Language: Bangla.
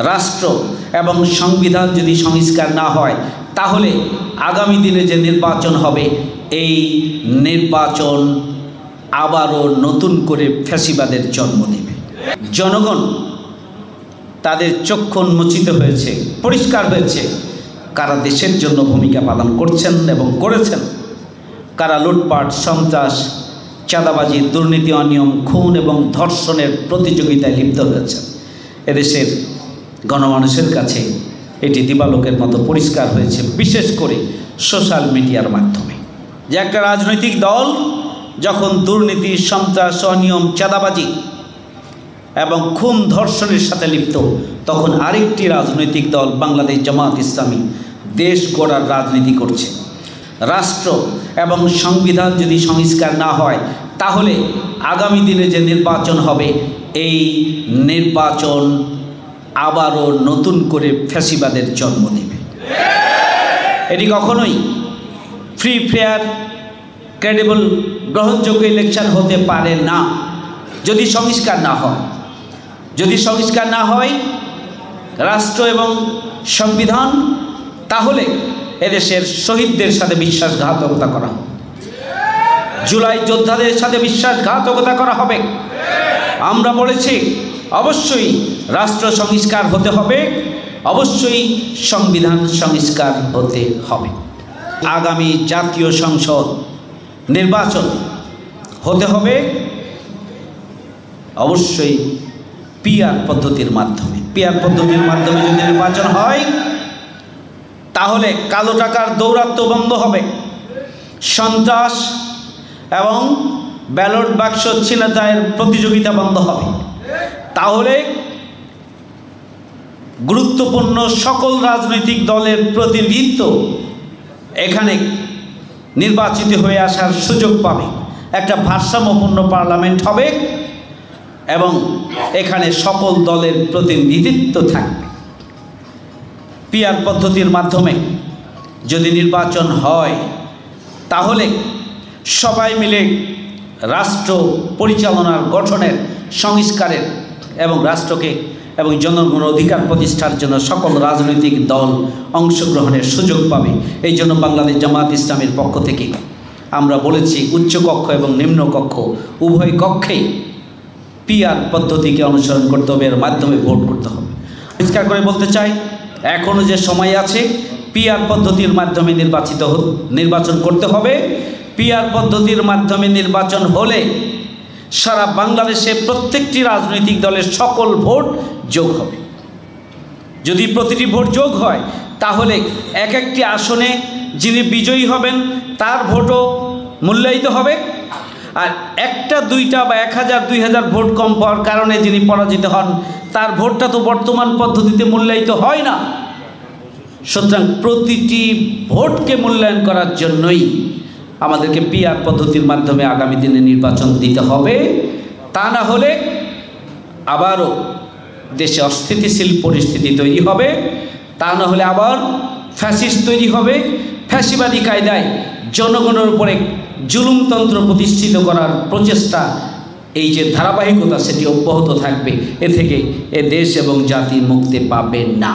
রাষ্ট্র এবং সংবিধান যদি সংস্কার না হয় তাহলে আগামী দিনে যে নির্বাচন হবে এই নির্বাচন আবারও নতুন করে ফ্যাসিবাদের জন্ম দেবে। জনগণ তাদের চক্ষু উন্মোচিত হয়েছে, পরিষ্কার হয়েছে কারা দেশের জন্য ভূমিকা পালন করছেন এবং করেছেন, কারা লুটপাট, সন্ত্রাস, চাঁদাবাজি, দুর্নীতি, অনিয়ম, খুন এবং ধর্ষণের প্রতিযোগিতায় লিপ্ত হয়েছেন। এদেশের গণমানুষের কাছে এটি দিবালোকের মতো পরিষ্কার হয়েছে, বিশেষ করে সোশ্যাল মিডিয়ার মাধ্যমে, যে একটা রাজনৈতিক দল যখন দুর্নীতি, সন্ত্রাস, অনিয়ম, চাঁদাবাজি এবং খুন ধর্ষণের সাথে লিপ্ত, তখন আরেকটি রাজনৈতিক দল বাংলাদেশ জামাত ইসলামী দেশ গড়ার রাজনীতি করছে। রাষ্ট্র এবং সংবিধান যদি সংস্কার না হয় তাহলে আগামী দিনে যে নির্বাচন হবে এই নির্বাচন আবারও নতুন করে ফ্যাসিবাদের জন্ম দেবে। এটি কখনোই ফ্রি, ফেয়ার, ক্রেডিবল, গ্রহণযোগ্য ইলেকশন হতে পারে না যদি সংস্কার না হয়। যদি সংস্কার না হয় রাষ্ট্র এবং সংবিধান, তাহলে এদেশের শহীদদের সাথে বিশ্বাসঘাতকতা করা হবে, জুলাই যোদ্ধাদের সাথে বিশ্বাসঘাতকতা করা হবে। আমরা বলেছি অবশ্যই রাষ্ট্র সংস্কার হতে হবে, অবশ্যই সংবিধান সংস্কার হতে হবে। আগামী জাতীয় সংসদ নির্বাচন হতে হবে অবশ্যই পিআর পদ্ধতির মাধ্যমে। পিআর পদ্ধতির মাধ্যমে যদি নির্বাচন হয় তাহলে কালো টাকার দৌরাত্ম্য বন্ধ হবে, সন্ত্রাস এবং ব্যালট বাক্স ছিনতাইয়ের প্রতিযোগিতা বন্ধ হবে। তাহলে গুরুত্বপূর্ণ সকল রাজনৈতিক দলের প্রতিনিধিত্ব এখানে নির্বাচিত হয়ে আসার সুযোগ পাবে। একটা ভারসাম্যপূর্ণ পার্লামেন্ট হবে এবং এখানে সকল দলের প্রতিনিধিত্ব থাকবে। পিআর পদ্ধতির মাধ্যমে যদি নির্বাচন হয় তাহলে সবাই মিলে রাষ্ট্র পরিচালনার, গঠনের, সংস্কারের এবং রাষ্ট্রকে এবং জনগণের অধিকার প্রতিষ্ঠার জন্য সকল রাজনৈতিক দল অংশগ্রহণের সুযোগ পাবে। এই জন্য বাংলাদেশ জামাত ইসলামের পক্ষ থেকে আমরা বলেছি উচ্চকক্ষ এবং নিম্নকক্ষ উভয় কক্ষেই পিআর পদ্ধতিকে অনুসরণ করতে হবে, এর মাধ্যমে ভোট করতে হবে। পরিষ্কার করে বলতে চাই, এখনও যে সময় আছে পিআর পদ্ধতির মাধ্যমে নির্বাচন করতে হবে। পিআর পদ্ধতির মাধ্যমে নির্বাচন হলে সারা বাংলাদেশে প্রত্যেকটি রাজনৈতিক দলের সকল ভোট যোগ হবে। যদি প্রতিটি ভোট যোগ হয় তাহলে এক একটি আসনে যিনি বিজয়ী হবেন তার ভোটও মূল্যায়িত হবে, আর একটা, দুইটা বা 1000, 2000 ভোট কম পাওয়ার কারণে যিনি পরাজিত হন তার ভোটটা তো বর্তমান পদ্ধতিতে মূল্যায়িত হয় না। সুতরাং প্রতিটি ভোটকে মূল্যায়ন করার জন্যই আমাদেরকে পিআর পদ্ধতির মাধ্যমে আগামী দিনে নির্বাচন দিতে হবে। তা না হলে আবারও দেশে অস্থিতিশীল পরিস্থিতি তৈরি হবে, তা না হলে আবার ফ্যাসিস্ট তৈরি হবে। ফ্যাসিবাদী কায়দায় জনগণের উপরে জুলুমতন্ত্র প্রতিষ্ঠিত করার প্রচেষ্টা, এই যে ধারাবাহিকতা সেটি অব্যাহত থাকবে। এ থেকে এ দেশ এবং জাতি মুক্তি পাবে না।